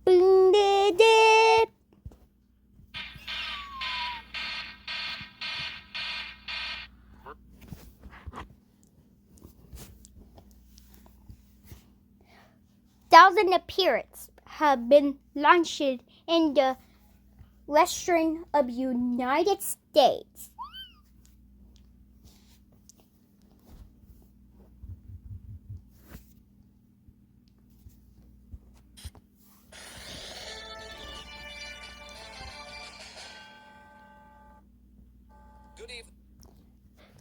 Boom, dip. Thousand appearances have been launched in the Western of United States.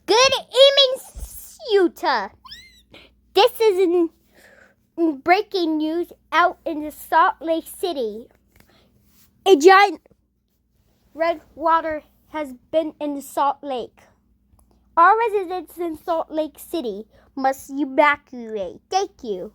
Good evening, Utah. This is breaking news out in the Salt Lake City. A giant red water has been in the Salt Lake. All residents in Salt Lake City must evacuate. Thank you.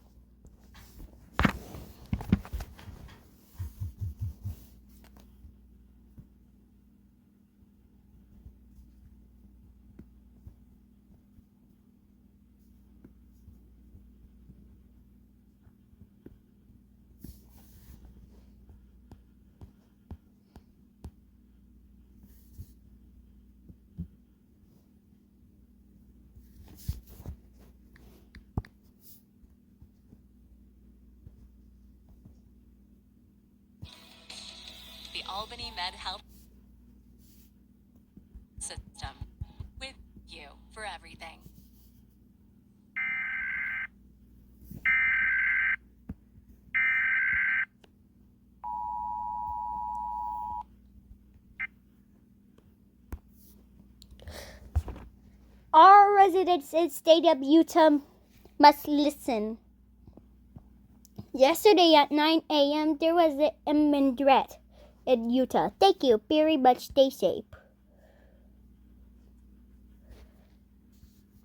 The Albany Med Health System. With you for everything. All residents in the state of Utah must listen. Yesterday at 9 a.m. there was an imminent threat in Utah. Thank you very much. Stay safe.